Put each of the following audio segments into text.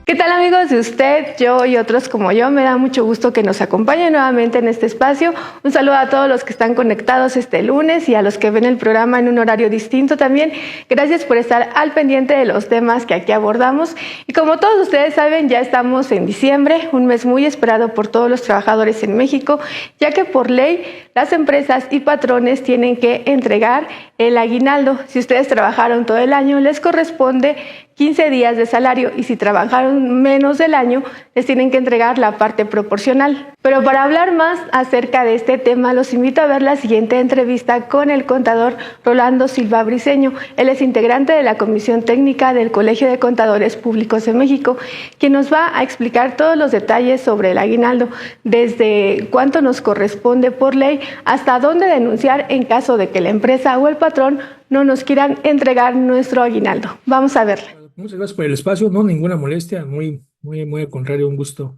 ¿Qué tal amigos de usted, yo y otros como yo? Me da mucho gusto que nos acompañen nuevamente en este espacio. Un saludo a todos los que están conectados este lunes y a los que ven el programa en un horario distinto también. Gracias por estar al pendiente de los temas que aquí abordamos. Y como todos ustedes saben, ya estamos en diciembre, un mes muy esperado por todos los trabajadores en México, ya que por ley las empresas y patrones tienen que entregar el aguinaldo. Si ustedes trabajaron todo el año, les corresponde 15 días de salario y si trabajaron menos del año, les tienen que entregar la parte proporcional. Pero para hablar más acerca de este tema, los invito a ver la siguiente entrevista con el contador Rolando Silva Briceño. Él es integrante de la Comisión Técnica del Colegio de Contadores Públicos de México, quien nos va a explicar todos los detalles sobre el aguinaldo, desde cuánto nos corresponde por ley hasta dónde denunciar en caso de que la empresa o el patrón no nos quieran entregar nuestro aguinaldo. Vamos a verla. Muchas gracias por el espacio, no, ninguna molestia, muy al contrario, un gusto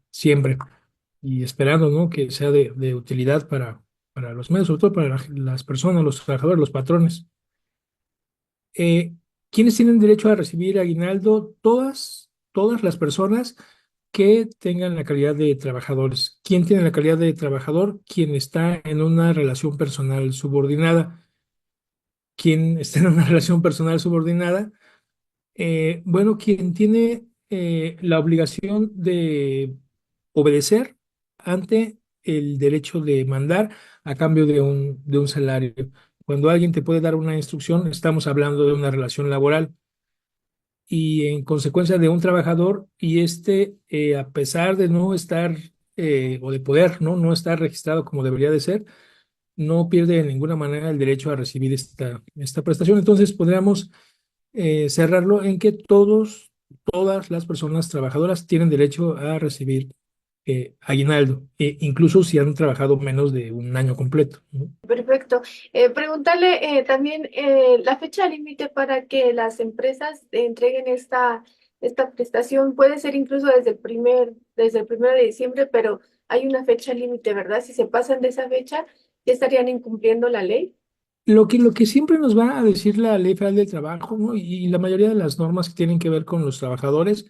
siempre y esperando, ¿no? Que sea de utilidad para los medios, sobre todo para las personas, los trabajadores, los patrones. Eh, ¿Quiénes tienen derecho a recibir aguinaldo? Todas las personas que tengan la calidad de trabajadores. ¿Quién tiene la calidad de trabajador? Quien está en una relación personal subordinada. ¿Quién está en una relación personal subordinada? Bueno, quien tiene la obligación de obedecer ante el derecho de mandar a cambio de un salario. Cuando alguien te puede dar una instrucción, estamos hablando de una relación laboral y en consecuencia de un trabajador y a pesar de no estar o de poder no estar registrado como debería de ser, no pierde de ninguna manera el derecho a recibir esta prestación. Entonces, podríamos cerrarlo en que todas las personas trabajadoras tienen derecho a recibir aguinaldo, incluso si han trabajado menos de un año completo, ¿no? Perfecto. Preguntarle también la fecha límite para que las empresas entreguen esta prestación. Puede ser incluso desde el 1 de diciembre, pero hay una fecha límite, ¿verdad? Si se pasan de esa fecha, ya estarían incumpliendo la ley. Lo que siempre nos va a decir la Ley Federal del Trabajo, ¿no? Y la mayoría de las normas que tienen que ver con los trabajadores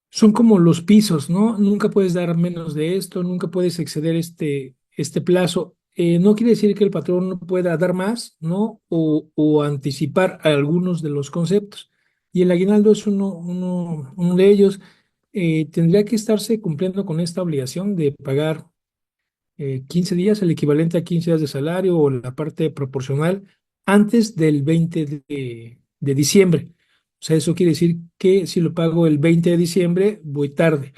son como los pisos, ¿no? Nunca puedes dar menos de esto, nunca puedes exceder este plazo. No quiere decir que el patrón no pueda dar más, ¿no? O anticipar algunos de los conceptos. Y el aguinaldo es uno de ellos. Tendría que estarse cumpliendo con esta obligación de pagar 15 días, el equivalente a 15 días de salario o la parte proporcional antes del 20 de diciembre. O sea, eso quiere decir que si lo pago el 20 de diciembre, voy tarde.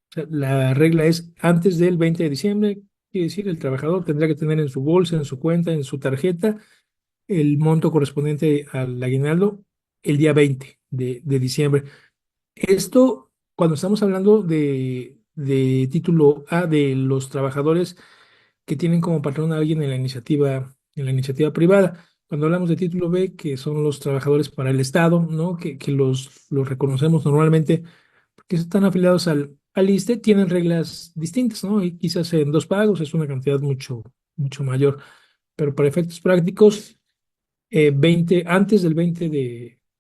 O sea, la regla es antes del 20 de diciembre, quiere decir el trabajador tendrá que tener en su bolsa, en su cuenta, en su tarjeta, el monto correspondiente al aguinaldo el día 20 de diciembre. Esto, cuando estamos hablando de título A de los trabajadores que tienen como patrón a alguien en la iniciativa privada. Cuando hablamos de título B, que son los trabajadores para el Estado, ¿no? Que los reconocemos normalmente porque están afiliados al ISSSTE, tienen reglas distintas, ¿no? Y quizás en dos pagos es una cantidad mucho mayor, pero para efectos prácticos, 20, antes del 20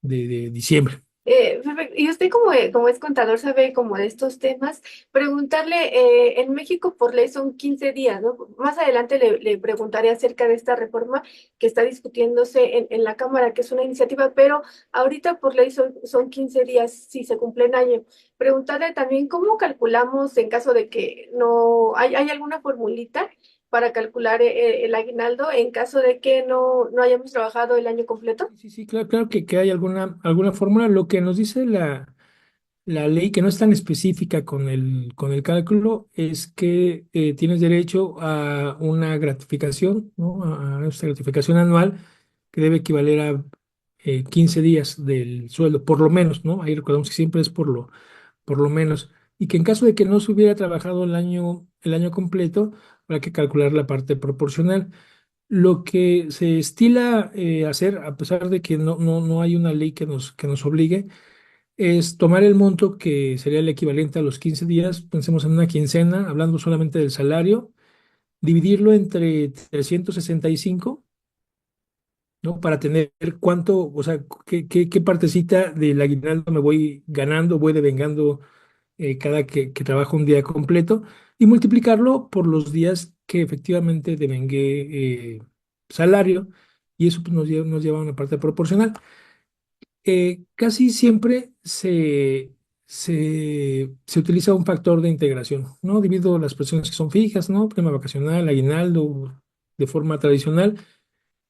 de diciembre. Perfecto. Y usted como es contador, sabe como de estos temas, preguntarle, en México por ley son 15 días, ¿no? Más adelante le preguntaré acerca de esta reforma que está discutiéndose en la Cámara, que es una iniciativa, pero ahorita por ley son 15 días si se cumplen año. Preguntarle también cómo calculamos en caso de que no, hay alguna formulita para calcular el aguinaldo en caso de que no hayamos trabajado el año completo. Sí, claro que hay alguna fórmula. Lo que nos dice la ley, que no es tan específica con el cálculo, es que tienes derecho a una gratificación, ¿no? A esta gratificación anual que debe equivaler a 15 días del sueldo, por lo menos, ¿no? Ahí recordamos que siempre es por lo menos. Y que en caso de que no se hubiera trabajado el año completo, habrá que calcular la parte proporcional. Lo que se estila hacer, a pesar de que no hay una ley que nos obligue, es tomar el monto que sería el equivalente a los 15 días, pensemos en una quincena, hablando solamente del salario, dividirlo entre 365, ¿no? Para tener cuánto, o sea, qué partecita del aguinaldo me voy ganando, voy devengando cada que trabajo un día completo y multiplicarlo por los días que efectivamente devengué salario y eso pues, nos lleva a una parte proporcional. Casi siempre se utiliza un factor de integración, ¿no? Divido las presiones que son fijas, ¿no? Prima vacacional, aguinaldo, de forma tradicional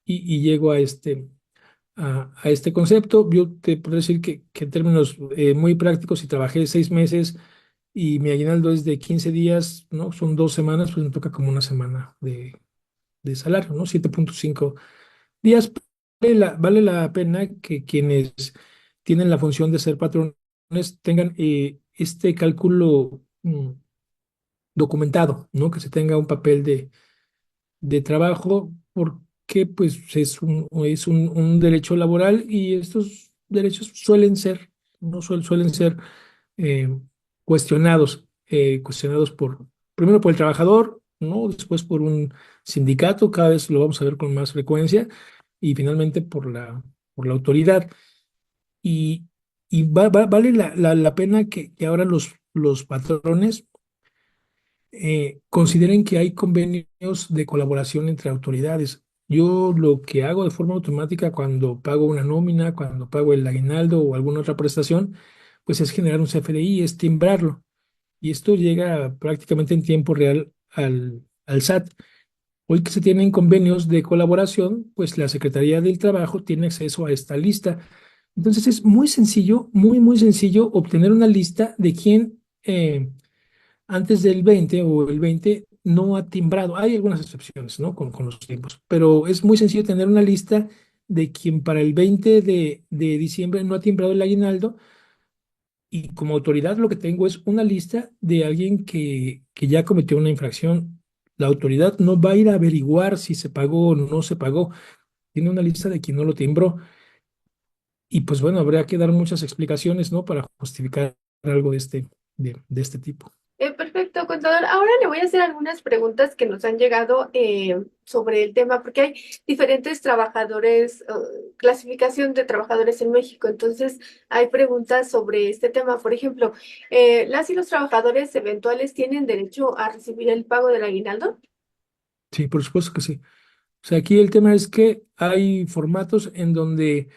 y llego a este concepto. Yo te puedo decir que en términos muy prácticos, si trabajé 6 meses y mi aguinaldo es de 15 días, ¿no? Son 2 semanas, pues me toca como una semana de salario, ¿no? 7.5 días. Vale la pena que quienes tienen la función de ser patrones tengan este cálculo documentado, ¿no? Que se tenga un papel de trabajo, porque pues es un derecho laboral y estos derechos suelen ser eh, cuestionados primero por el trabajador, ¿no? Después por un sindicato, cada vez lo vamos a ver con más frecuencia, y finalmente por la autoridad. Y, vale la pena que ahora los patrones consideren que hay convenios de colaboración entre autoridades. Yo lo que hago de forma automática cuando pago una nómina, cuando pago el aguinaldo o alguna otra prestación, pues es generar un CFDI, es timbrarlo. Y esto llega prácticamente en tiempo real al SAT. Hoy que se tienen convenios de colaboración, pues la Secretaría del Trabajo tiene acceso a esta lista. Entonces es muy sencillo, muy sencillo obtener una lista de quién antes del 20 o el 20 no ha timbrado. Hay algunas excepciones, ¿no? Con los tiempos, pero es muy sencillo tener una lista de quien para el 20 de diciembre no ha timbrado el aguinaldo, y como autoridad lo que tengo es una lista de alguien que ya cometió una infracción. La autoridad no va a ir a averiguar si se pagó o no se pagó. Tiene una lista de quien no lo timbró. Y pues bueno, habría que dar muchas explicaciones, ¿no? Para justificar algo de este tipo. Perfecto, contador. Ahora le voy a hacer algunas preguntas que nos han llegado sobre el tema, porque hay diferentes trabajadores, clasificación de trabajadores en México. Entonces, hay preguntas sobre este tema. Por ejemplo, ¿las y los trabajadores eventuales tienen derecho a recibir el pago del aguinaldo? Sí, por supuesto que sí. O sea, aquí el tema es que hay formatos en donde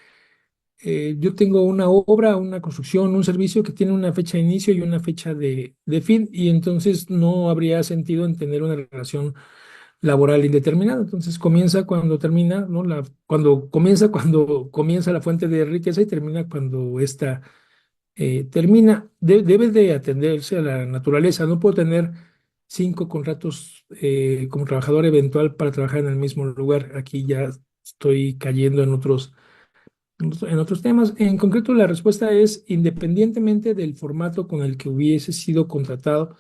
yo tengo una obra, una construcción, un servicio que tiene una fecha de inicio y una fecha de fin, y entonces no habría sentido en tener una relación laboral indeterminada. Entonces comienza cuando termina, ¿no? Cuando comienza la fuente de riqueza y termina cuando esta termina. Debe de atenderse a la naturaleza. No puedo tener 5 contratos como trabajador eventual para trabajar en el mismo lugar. Aquí ya estoy cayendo en otros temas. En concreto, la respuesta es independientemente del formato con el que hubiese sido contratado,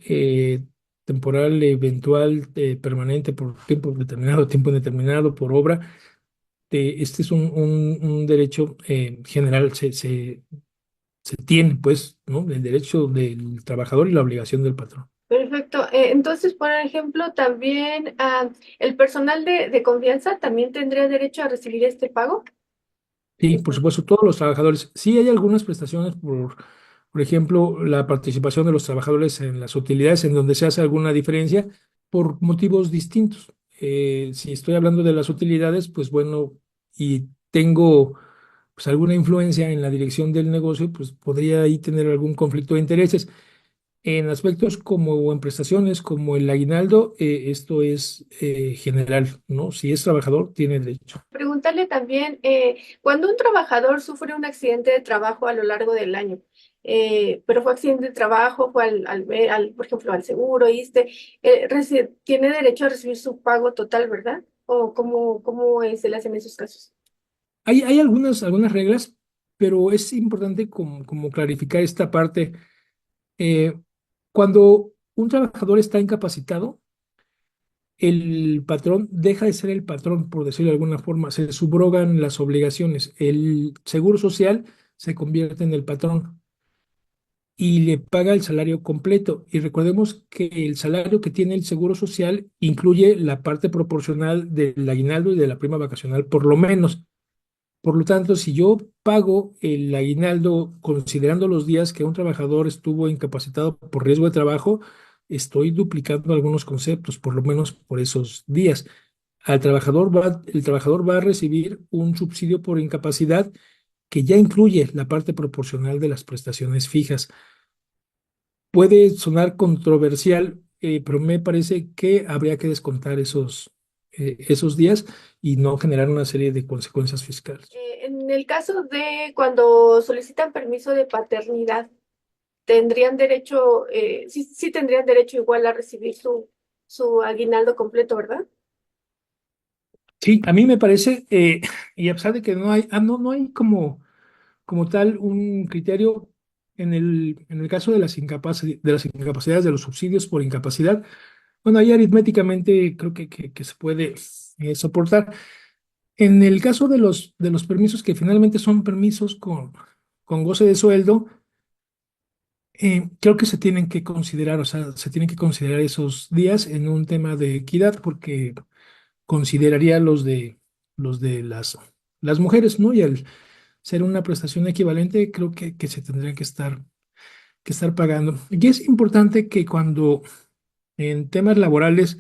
eh, temporal, eventual, permanente, por tiempo determinado, tiempo indeterminado, por obra. Este es un derecho general. Se tiene, pues, ¿no? El derecho del trabajador y la obligación del patrón. Perfecto. Entonces, por ejemplo, también el personal de confianza también tendría derecho a recibir este pago. Sí, por supuesto, todos los trabajadores. Sí hay algunas prestaciones, por ejemplo, la participación de los trabajadores en las utilidades, en donde se hace alguna diferencia por motivos distintos. Si estoy hablando de las utilidades, pues bueno, y tengo pues alguna influencia en la dirección del negocio, pues podría ahí tener algún conflicto de intereses. En aspectos como o en prestaciones como el aguinaldo, esto es general, ¿no? Si es trabajador, tiene derecho. Preguntarle también, cuando un trabajador sufre un accidente de trabajo a lo largo del año, pero fue accidente de trabajo, fue por ejemplo, al seguro, ¿viste? Tiene derecho a recibir su pago total, ¿verdad? ¿O cómo se le hacen esos casos? Hay algunas reglas, pero es importante como clarificar esta parte. Eh, Cuando un trabajador está incapacitado, el patrón deja de ser el patrón, por decirlo de alguna forma, se subrogan las obligaciones. El seguro social se convierte en el patrón. y le paga el salario completo. Y recordemos que el salario que tiene el Seguro Social incluye la parte proporcional del aguinaldo y de la prima vacacional, por lo menos. Por lo tanto, si yo pago el aguinaldo considerando los días que un trabajador estuvo incapacitado por riesgo de trabajo, estoy duplicando algunos conceptos, por lo menos por esos días. El trabajador va a recibir un subsidio por incapacidad que ya incluye la parte proporcional de las prestaciones fijas. Puede sonar controversial, pero me parece que habría que descontar esos días y no generar una serie de consecuencias fiscales. En el caso de cuando solicitan permiso de paternidad, tendrían derecho, sí, sí tendrían derecho igual a recibir su aguinaldo completo, ¿verdad? Sí, a mí me parece, y a pesar de que no hay como tal un criterio en el caso de de las incapacidades, de los subsidios por incapacidad, bueno, ahí aritméticamente creo que se puede soportar. En el caso de los permisos que finalmente son permisos con goce de sueldo, creo que se tienen que considerar, o sea, se tienen que considerar esos días en un tema de equidad, porque consideraría los de las mujeres, ¿no? Y al ser una prestación equivalente, creo que se tendrían que estar pagando. Y es importante que cuando en temas laborales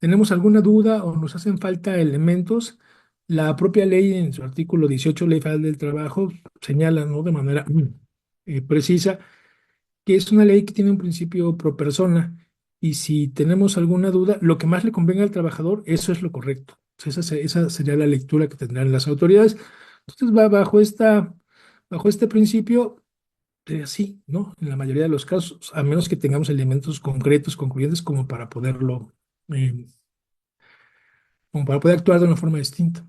tenemos alguna duda o nos hacen falta elementos, la propia ley en su artículo 18, Ley Federal del Trabajo, señala, ¿no? De manera precisa que es una ley que tiene un principio pro persona y si tenemos alguna duda, lo que más le convenga al trabajador, eso es lo correcto. O sea, esa sería la lectura que tendrán las autoridades. Entonces, va bajo este principio, sí, ¿no? En la mayoría de los casos, a menos que tengamos elementos concretos, concluyentes, eh, como para poder actuar de una forma distinta.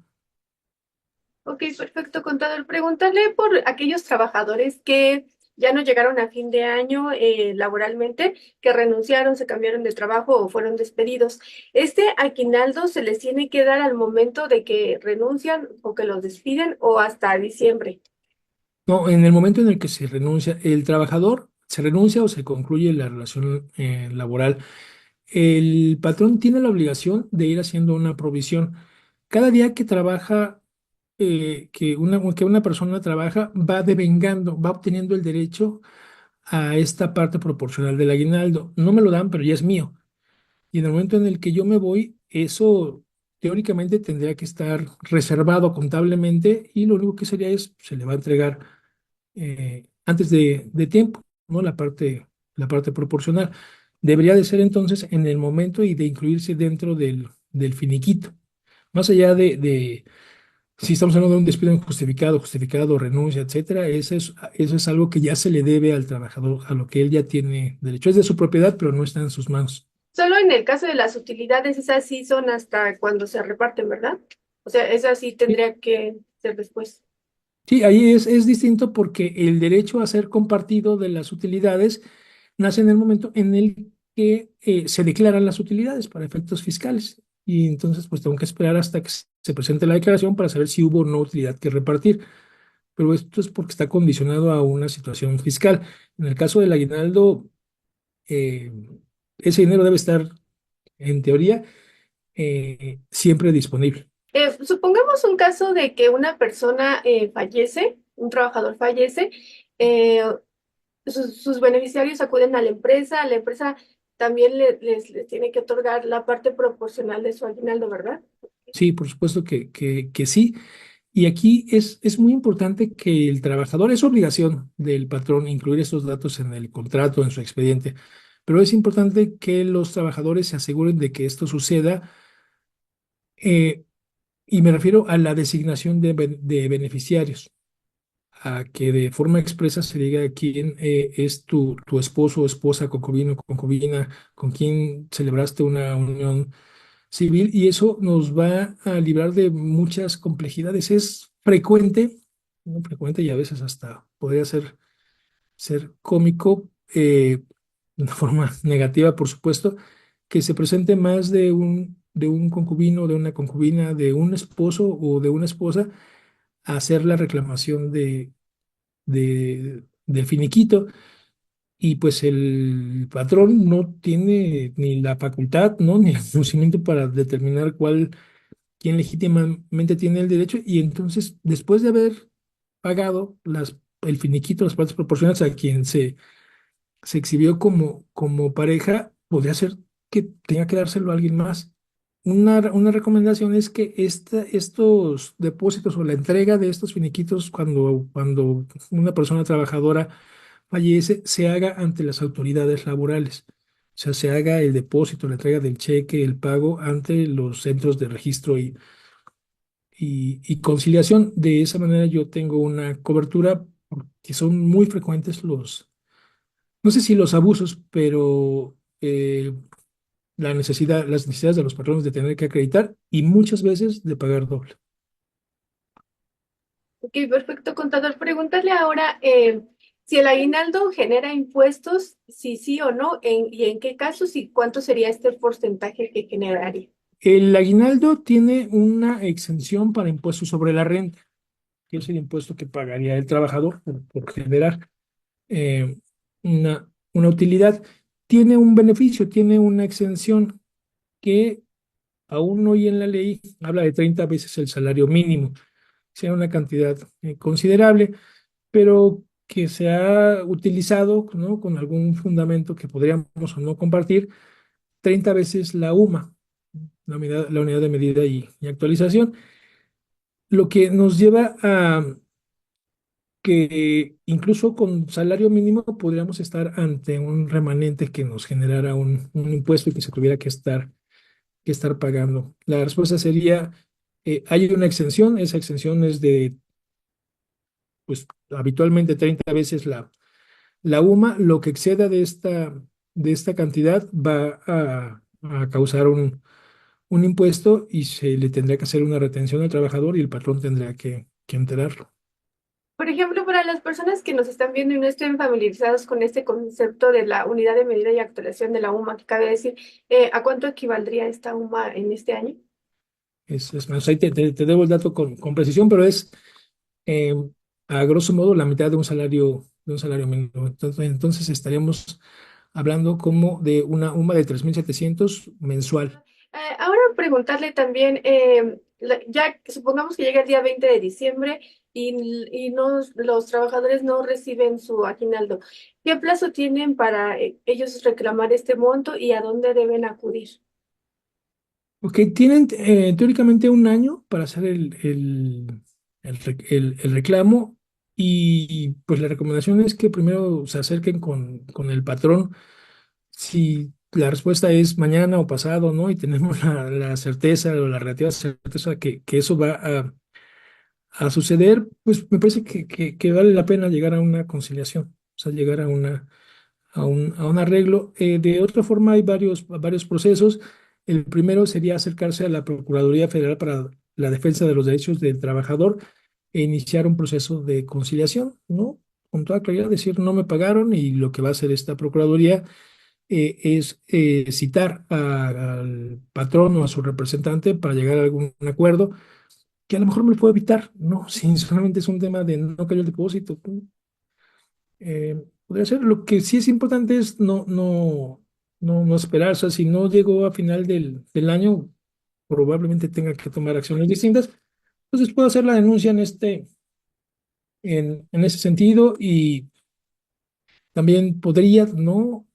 Ok, perfecto, contador. Preguntarle por aquellos trabajadores que ya no llegaron a fin de año laboralmente, que renunciaron, se cambiaron de trabajo o fueron despedidos. ¿Este aguinaldo se les tiene que dar al momento de que renuncian o que los despiden o hasta diciembre? No, en el momento en el que se renuncia, el trabajador se renuncia o se concluye la relación laboral, el patrón tiene la obligación de ir haciendo una provisión. Cada día que trabaja, que una persona trabaja, va devengando, va obteniendo el derecho a esta parte proporcional del aguinaldo. No me lo dan, pero ya es mío. Y en el momento en el que yo me voy, eso teóricamente tendría que estar reservado contablemente y lo único que sería es, se le va a entregar antes de tiempo, ¿no? La parte proporcional. Debería de ser entonces en el momento y de incluirse dentro del finiquito. Más allá de si estamos hablando de un despido injustificado, justificado, renuncia, etcétera, eso es algo que ya se le debe al trabajador, a lo que él ya tiene derecho. Es de su propiedad, pero no está en sus manos. Solo en el caso de las utilidades, esas sí son hasta cuando se reparten, ¿verdad? O sea, esas sí Sí, tendría que ser después. sí, ahí es distinto porque el derecho a ser compartido de las utilidades nace en el momento en el que se declaran las utilidades para efectos fiscales. Y entonces, pues tengo que esperar hasta que se presente la declaración para saber si hubo o no utilidad que repartir. Pero esto es porque está condicionado a una situación fiscal. En el caso del aguinaldo, eh, ese dinero debe estar, en teoría, siempre disponible. Supongamos un caso de que una persona fallece, un trabajador fallece, eh, sus beneficiarios acuden a la empresa también les tiene que otorgar la parte proporcional de su aguinaldo, ¿verdad? Sí, por supuesto que sí. Y aquí es muy importante que el trabajador, es obligación del patrón incluir estos datos en el contrato, en su expediente, pero es importante que los trabajadores se aseguren de que esto suceda, eh, y me refiero a la designación de beneficiarios, a que de forma expresa se diga quién es tu esposo o esposa, concubino, concubina, con quien celebraste una unión civil, y eso nos va a librar de muchas complejidades. Es frecuente, muy frecuente y a veces hasta podría ser cómico, de una forma negativa, por supuesto, que se presente más de un concubino, de una concubina, de un esposo o de una esposa a hacer la reclamación del finiquito. y pues el patrón no tiene ni la facultad, ¿no? Ni el conocimiento para determinar quién legítimamente tiene el derecho, y entonces, después de haber pagado el finiquito, las partes proporcionales a quien se exhibió como pareja, podría ser que tenga que dárselo a alguien más. Una recomendación es que estos depósitos o la entrega de estos finiquitos cuando una persona trabajadora fallece se haga ante las autoridades laborales. O sea, se haga el depósito, la entrega del cheque, el pago ante los centros de registro y conciliación. De esa manera yo tengo una cobertura porque son muy frecuentes no sé si los abusos, pero las necesidades de los patrones de tener que acreditar y muchas veces de pagar doble. Ok, perfecto, contador. Preguntarle ahora si el aguinaldo genera impuestos, si sí o no, y en qué casos y cuánto sería este porcentaje que generaría. El aguinaldo tiene una exención para impuestos sobre la renta, que es el impuesto que pagaría el trabajador por generar eh, una utilidad. Tiene un beneficio, tiene una exención que aún hoy en la ley habla de 30 veces el salario mínimo, sea una cantidad considerable, pero que se ha utilizado, ¿no? Con algún fundamento que podríamos o no compartir, 30 veces la UMA, la unidad de medida y actualización, lo que nos lleva a que incluso con salario mínimo podríamos estar ante un remanente que nos generara un impuesto y que se tuviera que estar pagando. La respuesta sería, hay una exención, esa exención es de, pues, habitualmente 30 veces la UMA. Lo que exceda de esta cantidad va a causar un impuesto y se le tendría que hacer una retención al trabajador y el patrón tendría que enterarlo. Por ejemplo, para las personas que nos están viendo y no estén familiarizados con este concepto de la unidad de medida y actualización de la UMA, que cabe decir, ¿a cuánto equivaldría esta UMA en este año? Es más, ahí te debo el dato con precisión, pero es eh, a grosso modo la mitad de un salario mínimo. Entonces estaríamos hablando como de una UMA de 3.700 mensual. Ahora preguntarle también, ya que supongamos que llega el día 20 de diciembre y no, los trabajadores no reciben su aguinaldo, ¿qué plazo tienen para ellos reclamar este monto y a dónde deben acudir? Ok, tienen teóricamente un año para hacer el reclamo, y pues la recomendación es que primero se acerquen con el patrón. Si la respuesta es mañana o pasado, ¿no? Y tenemos la certeza o la relativa certeza que eso va a suceder, pues me parece que vale la pena llegar a una conciliación, o sea, llegar a un arreglo. De otra forma, hay varios procesos. El primero sería acercarse a la Procuraduría Federal para la Defensa de los Derechos del Trabajador e iniciar un proceso de conciliación, ¿no? Con toda claridad, decir, no me pagaron, y lo que va a hacer esta Procuraduría es citar al patrón o a su representante para llegar a algún acuerdo que a lo mejor me lo puedo evitar, ¿no? Si solamente es un tema de no cayó el depósito, podría ser. Lo que sí es importante es no esperar. O sea, si no llegó a final del año, probablemente tenga que tomar acciones distintas. Entonces puedo hacer la denuncia en ese sentido, y también podría, ¿no?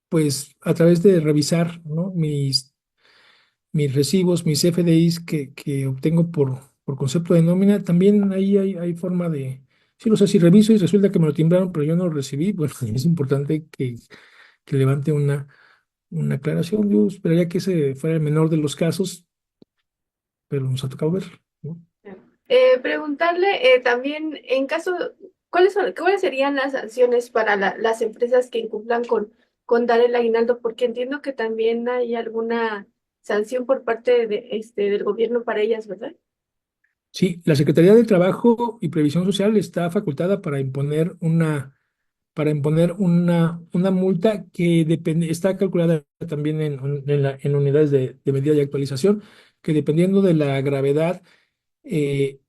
Pues a través de revisar, ¿no? Mis recibos, mis FDIs que obtengo por concepto de nómina, también ahí hay forma de, sí, no sé, si reviso y resulta que me lo timbraron, pero yo no lo recibí, bueno, es importante que levante una aclaración. Yo esperaría que ese fuera el menor de los casos, pero nos ha tocado ver, ¿no? Preguntarle también, en caso, cuáles serían las sanciones para las empresas que incumplan con dar el aguinaldo? Porque entiendo que también hay alguna sanción por parte del gobierno para ellas, ¿verdad? Sí, la Secretaría de Trabajo y Previsión Social está facultada para imponer una multa que está calculada también en unidades de medida y actualización, que dependiendo de la gravedad eh,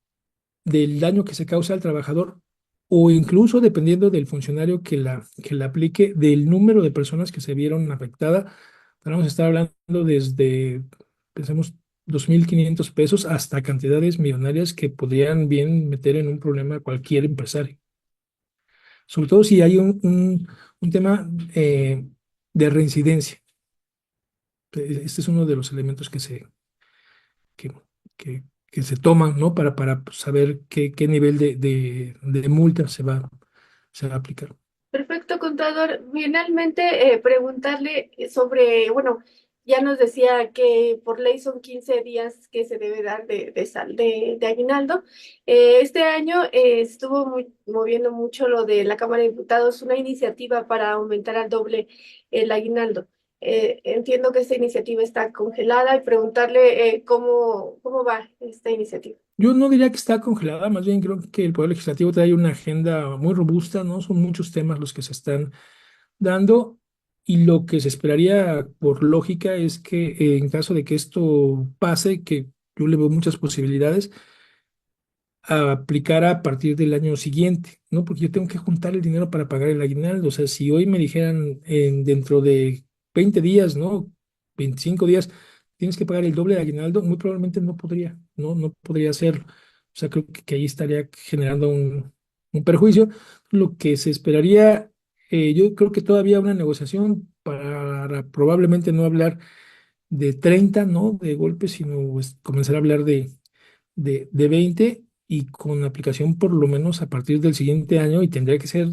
del daño que se causa al trabajador, o incluso dependiendo del funcionario que la aplique, del número de personas que se vieron afectadas. Vamos a estar hablando desde, pensemos, 2.500 pesos hasta cantidades millonarias que podrían bien meter en un problema a cualquier empresario. Sobre todo si hay un tema de reincidencia. Este es uno de los elementos que, que se toman, ¿no? Para saber qué nivel de multa se va a aplicar. Perfecto, contador. Finalmente, preguntarle sobre, bueno, ya nos decía que por ley son 15 días que se debe dar de aguinaldo. Este año estuvo moviendo mucho lo de la Cámara de Diputados, una iniciativa para aumentar al doble el aguinaldo. Entiendo que esta iniciativa está congelada y preguntarle cómo va esta iniciativa. Yo no diría que está congelada, más bien creo que el Poder Legislativo trae una agenda muy robusta, ¿no? Son muchos temas los que se están dando y lo que se esperaría por lógica es que en caso de que esto pase, que yo le veo muchas posibilidades, a aplicar a partir del año siguiente, ¿no? Porque yo tengo que juntar el dinero para pagar el aguinaldo. O sea, si hoy me dijeran dentro de 20 días, ¿no? 25 días, tienes que pagar el doble de aguinaldo, muy probablemente no podría, ¿no? No podría hacerlo. O sea, creo que ahí estaría generando un perjuicio. Lo que se esperaría, yo creo que todavía una negociación para probablemente no hablar de 30, ¿no? De golpe, sino pues, comenzar a hablar de 20 y con aplicación por lo menos a partir del siguiente año y tendría que ser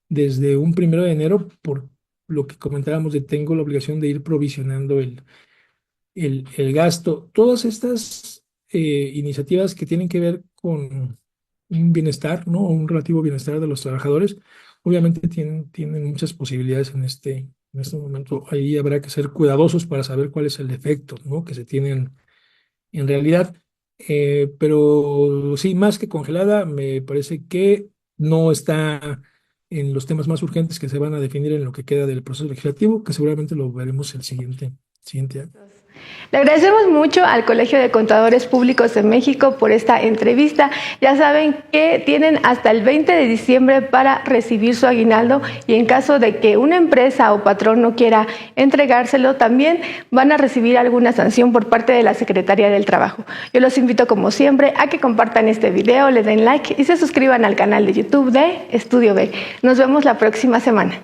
desde un 1 de enero por lo que comentábamos de tengo la obligación de ir provisionando el gasto. Todas estas iniciativas que tienen que ver con un bienestar, ¿no? Un relativo bienestar de los trabajadores, obviamente tienen muchas posibilidades en este momento. Ahí habrá que ser cuidadosos para saber cuál es el efecto, ¿no? Que se tienen en realidad. Pero sí, más que congelada, me parece que no está en los temas más urgentes que se van a definir en lo que queda del proceso legislativo, que seguramente lo veremos el siguiente año. Le agradecemos mucho al Colegio de Contadores Públicos de México por esta entrevista. Ya saben que tienen hasta el 20 de diciembre para recibir su aguinaldo y en caso de que una empresa o patrón no quiera entregárselo, también van a recibir alguna sanción por parte de la Secretaría del Trabajo. Yo los invito, como siempre, a que compartan este video, le den like y se suscriban al canal de YouTube de Estudio B. Nos vemos la próxima semana.